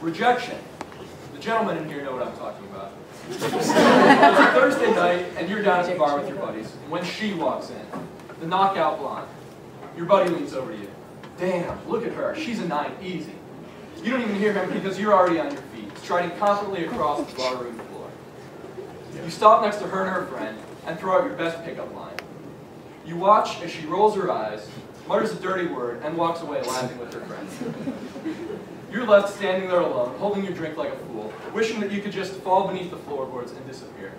Rejection. The gentlemen in here know what I'm talking about. It's a Thursday night, and you're down at the bar with your buddies, when she walks in. The knockout blonde. Your buddy leans over to you. Damn, look at her. She's a 9, easy. You don't even hear him because you're already on your feet, striding confidently across the barroom floor. You stop next to her and her friend, and throw out your best pickup line. You watch as she rolls her eyes, mutters a dirty word, and walks away laughing with her friend. You're left standing there alone, holding your drink like a fool, wishing that you could just fall beneath the floorboards and disappear.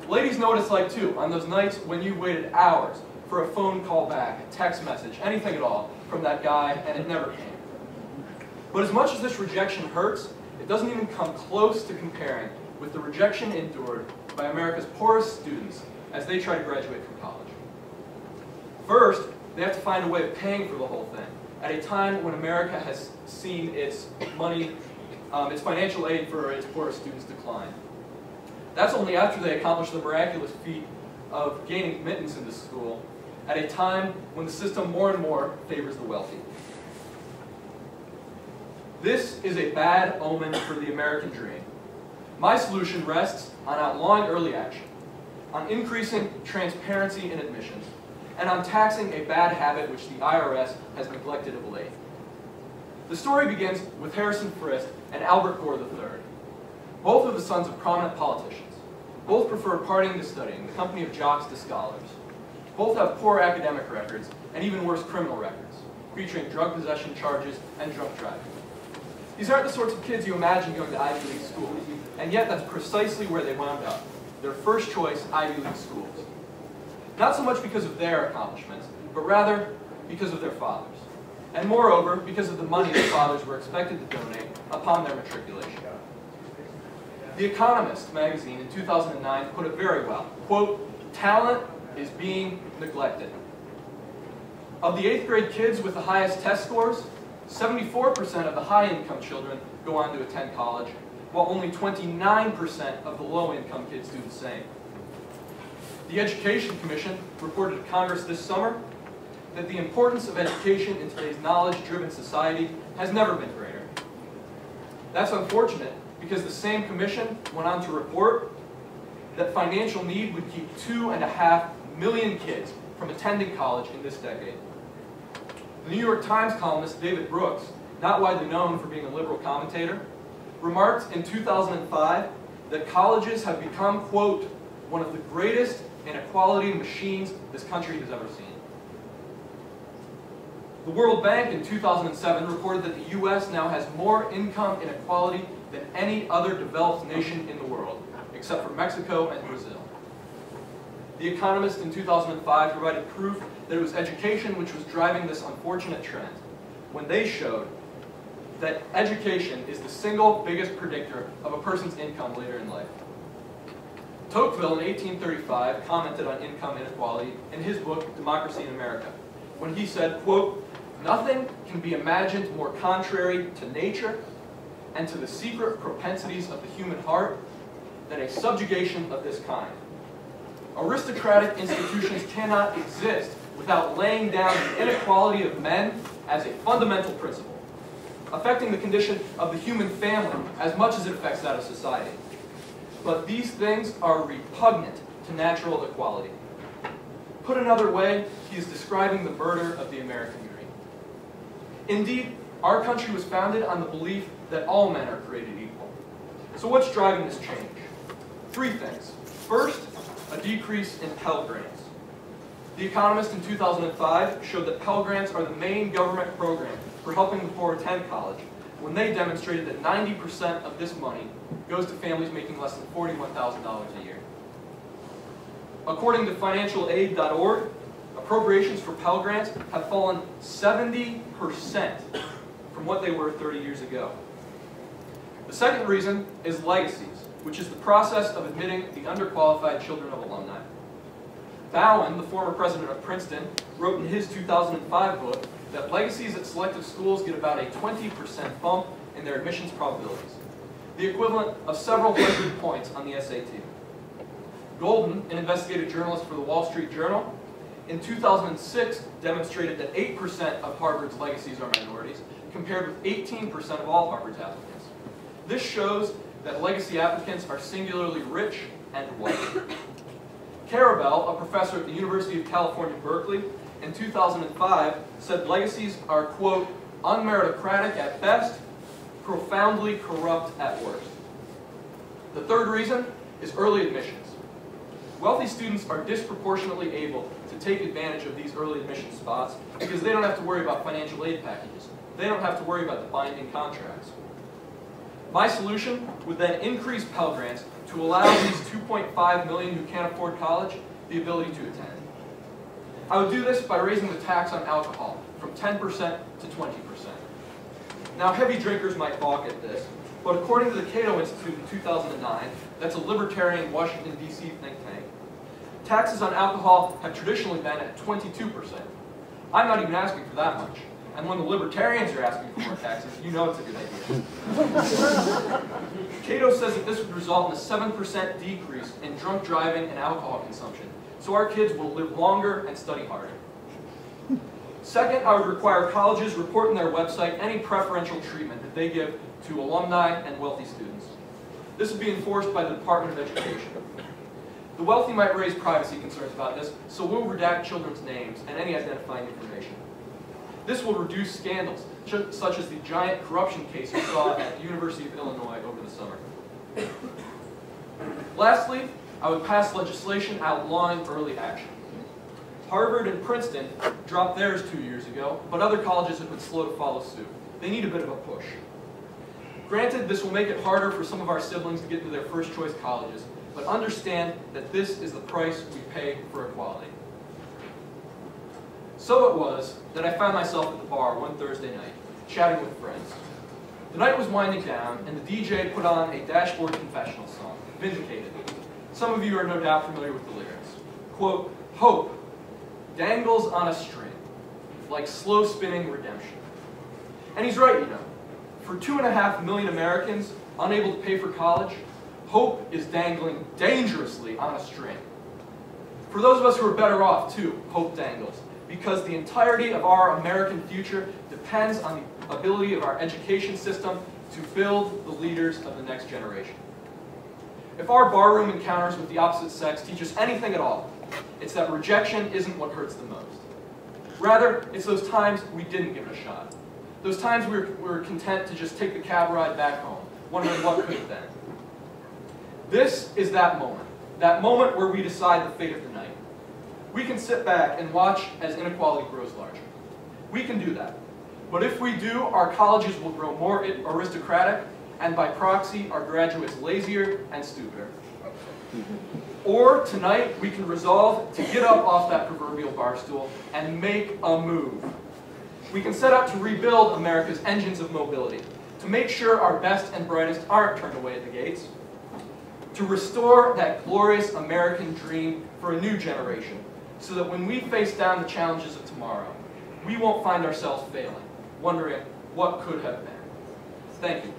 Ladies know what it's like too, on those nights when you waited hours for a phone call back, a text message, anything at all, from that guy, and it never came. But as much as this rejection hurts, it doesn't even come close to comparing with the rejection endured by America's poorest students as they try to graduate from college. First, they have to find a way of paying for the whole thing, at a time when America has seen its financial aid for its poorest students decline. That's only after they accomplish the miraculous feat of gaining admittance into school at a time when the system more and more favors the wealthy. This is a bad omen for the American dream. My solution rests on outlawing early action, on increasing transparency in admissions, and on taxing a bad habit which the IRS has neglected of late. The story begins with Harrison Frisk and Albert Gore III. Both are the sons of prominent politicians. Both prefer partying to studying, the company of jocks to scholars. Both have poor academic records, and even worse criminal records, featuring drug possession charges and drunk driving. These aren't the sorts of kids you imagine going to Ivy League schools, and yet that's precisely where they wound up, their first choice Ivy League schools. Not so much because of their accomplishments, but rather because of their fathers. And moreover, because of the money their fathers were expected to donate upon their matriculation. The Economist magazine in 2009 put it very well. Quote, "Talent is being neglected." Of the 8th grade kids with the highest test scores, 74% of the high-income children go on to attend college, while only 29% of the low-income kids do the same. The Education Commission reported to Congress this summer that the importance of education in today's knowledge-driven society has never been greater. That's unfortunate because the same commission went on to report that financial need would keep 2.5 million kids from attending college in this decade. The New York Times columnist David Brooks, not widely known for being a liberal commentator, remarked in 2005 that colleges have become, quote, "one of the greatest inequality machines this country has ever seen." The World Bank in 2007 reported that the U.S. now has more income inequality than any other developed nation in the world, except for Mexico and Brazil. The Economist in 2005 provided proof that it was education which was driving this unfortunate trend, when they showed that education is the single biggest predictor of a person's income later in life. Tocqueville in 1835 commented on income inequality in his book, Democracy in America, when he said, quote, "Nothing can be imagined more contrary to nature and to the secret propensities of the human heart than a subjugation of this kind. Aristocratic institutions cannot exist without laying down the inequality of men as a fundamental principle, affecting the condition of the human family as much as it affects that of society. But these things are repugnant to natural equality." Put another way, he is describing the murder of the American dream. Indeed, our country was founded on the belief that all men are created equal. So what's driving this change? 3 things. First, a decrease in Pell Grants. The Economist in 2005 showed that Pell Grants are the main government program for helping the poor attend college, when they demonstrated that 90% of this money goes to families making less than $41,000 a year. According to financialaid.org, appropriations for Pell Grants have fallen 70% from what they were 30 years ago. The second reason is legacies, which is the process of admitting the underqualified children of alumni. Bowen, the former president of Princeton, wrote in his 2005 book that legacies at selective schools get about a 20% bump in their admissions probabilities, the equivalent of several hundred points on the SAT. Golden, an investigative journalist for the Wall Street Journal, in 2006 demonstrated that 8% of Harvard's legacies are minorities, compared with 18% of all Harvard's applicants. This shows that legacy applicants are singularly rich and white. Karabell, a professor at the University of California, Berkeley, in 2005 said legacies are, quote, unmeritocratic at best, profoundly corrupt at worst. The third reason is early admissions. Wealthy students are disproportionately able to take advantage of these early admission spots because they don't have to worry about financial aid packages. They don't have to worry about the binding contracts. My solution would then increase Pell Grants to allow these 2.5 million who can't afford college the ability to attend. I would do this by raising the tax on alcohol from 10% to 20%. Now, heavy drinkers might balk at this, but according to the Cato Institute in 2009, that's a libertarian Washington, D.C. think tank, taxes on alcohol have traditionally been at 22%. I'm not even asking for that much. And when the libertarians are asking for more taxes, you know it's a good idea. Cato says that this would result in a 7% decrease in drunk driving and alcohol consumption, so our kids will live longer and study harder. Second, I would require colleges report on their website any preferential treatment that they give to alumni and wealthy students. This would be enforced by the Department of Education. The wealthy might raise privacy concerns about this, so we'll redact children's names and any identifying information. This will reduce scandals, such as the giant corruption case we saw at the University of Illinois over the summer. Lastly, I would pass legislation outlawing early action. Harvard and Princeton dropped theirs 2 years ago, but other colleges have been slow to follow suit. They need a bit of a push. Granted, this will make it harder for some of our siblings to get into their first choice colleges, but understand that this is the price we pay for equality. So it was that I found myself at the bar one Thursday night, chatting with friends. The night was winding down, and the DJ put on a Dashboard Confessional song, Vindicated. Some of you are no doubt familiar with the lyrics. Quote, hope dangles on a string, like slow-spinning redemption. And he's right, you know. For 2.5 million Americans unable to pay for college, hope is dangling dangerously on a string. For those of us who are better off, too, hope dangles, because the entirety of our American future depends on the ability of our education system to build the leaders of the next generation. If our barroom encounters with the opposite sex teach us anything at all, it's that rejection isn't what hurts the most. Rather, it's those times we didn't give it a shot. Those times we were content to just take the cab ride back home, wondering what could have been. This is that moment where we decide the fate of the night. We can sit back and watch as inequality grows larger. We can do that. But if we do, our colleges will grow more aristocratic, and by proxy, our graduates lazier and stupider. Or tonight, we can resolve to get up off that proverbial bar stool and make a move. We can set out to rebuild America's engines of mobility, to make sure our best and brightest aren't turned away at the gates, to restore that glorious American dream for a new generation, so that when we face down the challenges of tomorrow, we won't find ourselves failing, wondering what could have been. Thank you.